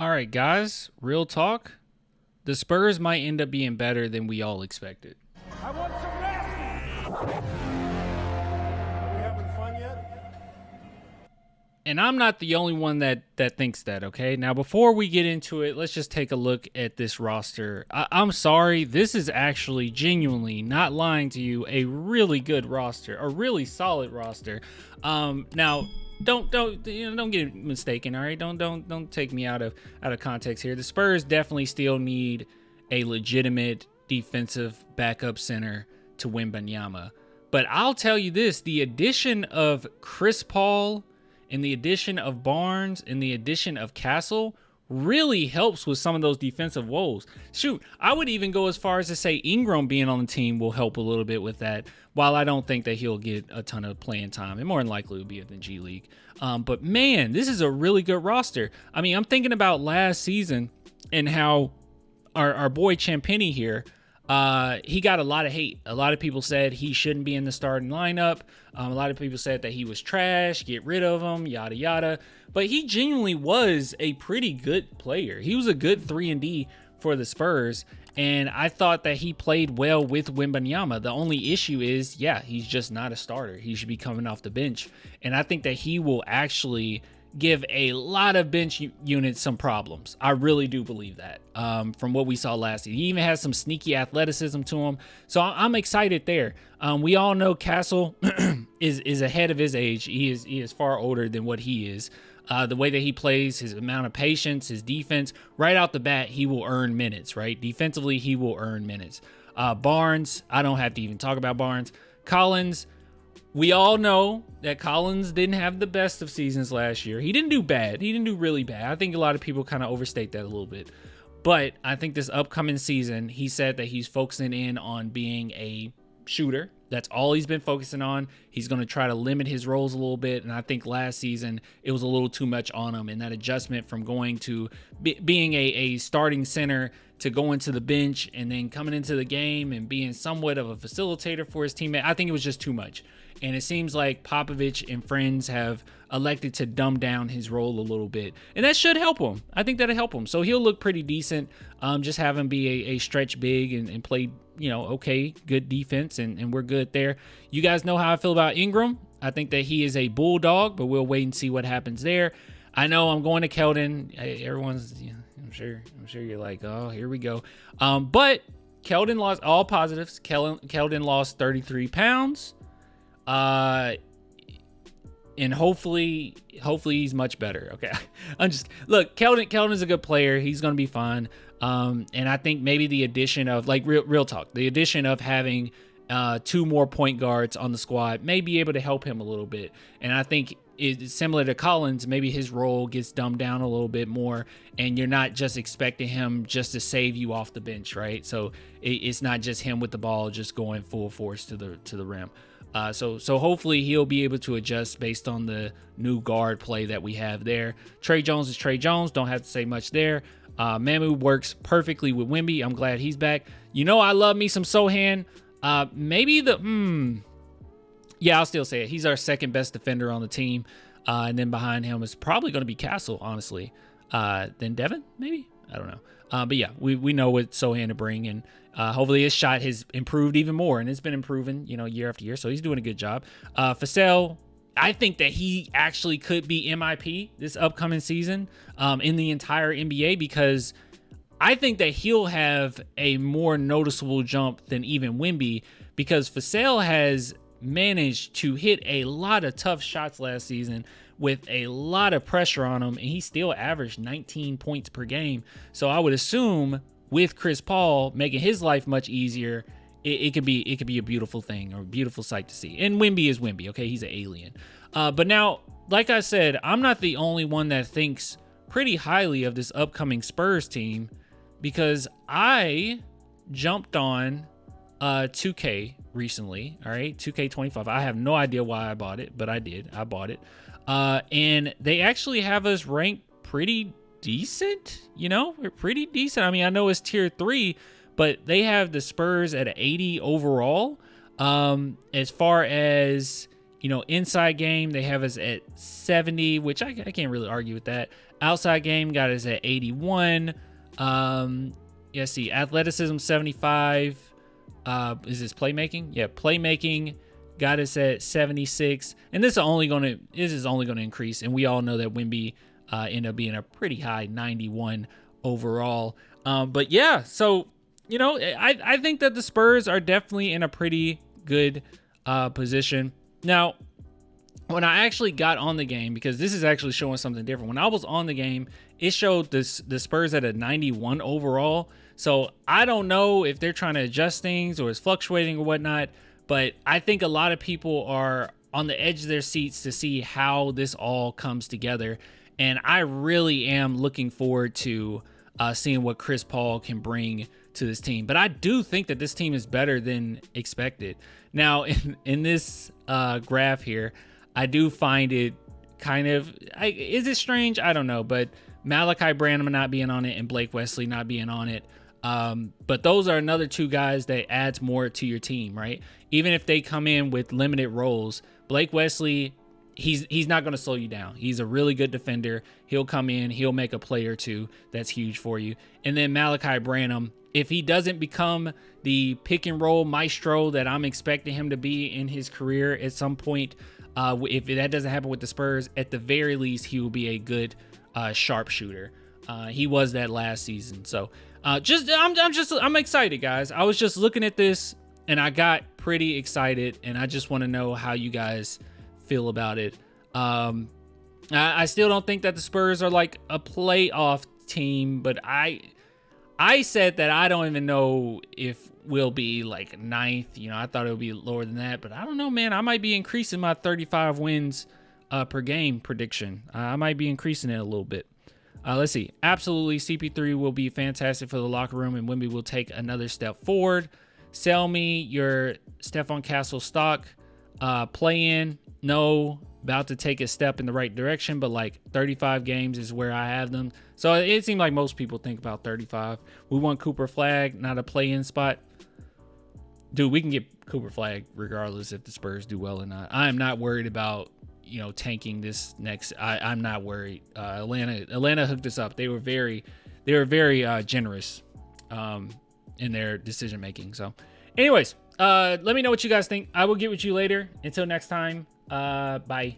All right, guys, real talk. The Spurs might end up being better than we all expected. I want some nasty. Are we having fun yet? And I'm not the only one that thinks that, okay? Now, before we get into it, let's just take a look at this roster. I'm sorry. This is actually genuinely, not lying to you, a really good roster, a really solid roster. Now, don't get mistaken, all right? Don't take me out of context here. The Spurs definitely still need a legitimate defensive backup center to Wembanyama. But I'll tell you this, the addition of Chris Paul and the addition of Barnes and the addition of Castle really helps with some of those defensive woes. Shoot, I would even go as far as to say Ingram being on the team will help a little bit with that, while I don't think that he'll get a ton of playing time. It more than likely will be in the G League. But man, this is a really good roster. I mean, I'm thinking about last season and how our boy Champagny here, he got a lot of hate. A lot of people said he shouldn't be in the starting lineup. A lot of people said that he was trash, get rid of him, yada yada. But he genuinely was a pretty good player. He was a good 3-and-D for the Spurs, and I thought that he played well with Wembanyama. The only issue is, yeah, he's just not a starter. He should be coming off the bench, and I think that he will actually give a lot of bench units some problems. I really do believe that from what we saw last season. He even has some sneaky athleticism to him. So I'm excited there. We all know Castle is ahead of his age. He is far older than what he is. The way that he plays, his amount of patience, his defense, right out the bat, he will earn minutes, right? Defensively, he will earn minutes. Barnes, I don't have to even talk about Barnes. Collins, we all know that Collins didn't have the best of seasons last year. He didn't do bad. He didn't do really bad. I think a lot of people kind of overstate that a little bit. But I think this upcoming season, he said that he's focusing in on being a shooter. That's all he's been focusing on. He's going to try to limit his roles a little bit. And I think last season, it was a little too much on him. And that adjustment from going to being a starting center to going to the bench and then coming into the game and being somewhat of a facilitator for his teammate, I think it was just too much. And it seems like Popovich and friends have elected to dumb down his role a little bit. And that should help him. I think that'll help him. So he'll look pretty decent. Just have him be a stretch big and play, okay, good defense. And we're good there. You guys know how I feel about Ingram. I think that he is a bulldog, but we'll wait and see what happens there. I know I'm going to Keldon. Everyone's, I'm sure you're like, oh, here we go. But Keldon lost all positives. Keldon lost 33 pounds. And hopefully he's much better. Okay. Look, Keldon is a good player. He's going to be fine. And I think maybe the addition of, like, real talk, the addition of having, 2 more point guards on the squad may be able to help him a little bit. And I think it's similar to Collins. Maybe his role gets dumbed down a little bit more, and you're not just expecting him just to save you off the bench, right? So it's not just him with the ball, just going full force to the rim. So hopefully he'll be able to adjust based on the new guard play that we have there. Trey Jones is Trey Jones. Don't have to say much there. Mamu works perfectly with Wemby. I'm glad he's back. I love me some Sohan. I'll still say it. He's our second best defender on the team. And then behind him is probably going to be Castle, honestly. Then Devin, maybe? I don't know. But yeah, we know what Sohan to bring, and hopefully his shot has improved even more, and it's been improving, year after year. So he's doing a good job. Fasel, I think that he actually could be MIP this upcoming season in the entire NBA, because I think that he'll have a more noticeable jump than even Wemby, because Fasel has managed to hit a lot of tough shots last season with a lot of pressure on him, and he still averaged 19 points per game. So I would assume with Chris Paul making his life much easier, it could be a beautiful thing, or a beautiful sight to see. And Wemby is Wemby, okay? He's an alien. But now, like I said, I'm not the only one that thinks pretty highly of this upcoming Spurs team, because I jumped on 2K recently, all right? 2K25. I have no idea why I bought it, but I did. I bought it. And they actually have us ranked pretty decent, We're pretty decent. I mean, I know it's tier 3, but they have the Spurs at 80 overall. As far as, Inside game, they have us at 70, which I can't really argue with that. Outside game got us at 81. See, athleticism 75. Is this playmaking? Yeah, playmaking got us at 76. And this is only going to increase. And we all know that Wemby ended up being a pretty high 91 overall. But yeah, so I think that the Spurs are definitely in a pretty good position. Now, when I actually got on the game, because this is actually showing something different. When I was on the game, it showed the Spurs at a 91 overall. So I don't know if they're trying to adjust things or it's fluctuating or whatnot. But I think a lot of people are on the edge of their seats to see how this all comes together. And I really am looking forward to seeing what Chris Paul can bring to this team. But I do think that this team is better than expected. Now, in this graph here, I do find it kind of, is it strange? I don't know. But Malachi Branham not being on it and Blake Wesley not being on it. But those are another two guys that adds more to your team, right? Even if they come in with limited roles, Blake Wesley, he's not going to slow you down. He's a really good defender. He'll come in, he'll make a play or two. That's huge for you. And then Malachi Branham, if he doesn't become the pick and roll maestro that I'm expecting him to be in his career at some point, if that doesn't happen with the Spurs, at the very least, he will be a good sharpshooter. He was that last season. So I'm excited, guys. I was just looking at this and I got pretty excited, and I just want to know how you guys feel about it. I still don't think that the Spurs are like a playoff team, but I said that I don't even know if we'll be like ninth. I thought it would be lower than that, but I don't know, man. I might be increasing my 35 wins per game prediction. I might be increasing it a little bit. Let's see. Absolutely, CP3 will be fantastic for the locker room, and Wemby will take another step forward. Sell me your Stephon Castle stock. Play in. No, about to take a step in the right direction, but like 35 games is where I have them. So it seemed like most people think about 35. We want Cooper Flag, not a play-in spot. Dude, we can get Cooper Flag regardless if the Spurs do well or not. I am not worried about tanking this next. I'm not worried. Atlanta hooked us up. They were very generous in their decision making. So anyways, let me know what you guys think. I will get with you later. Until next time, bye.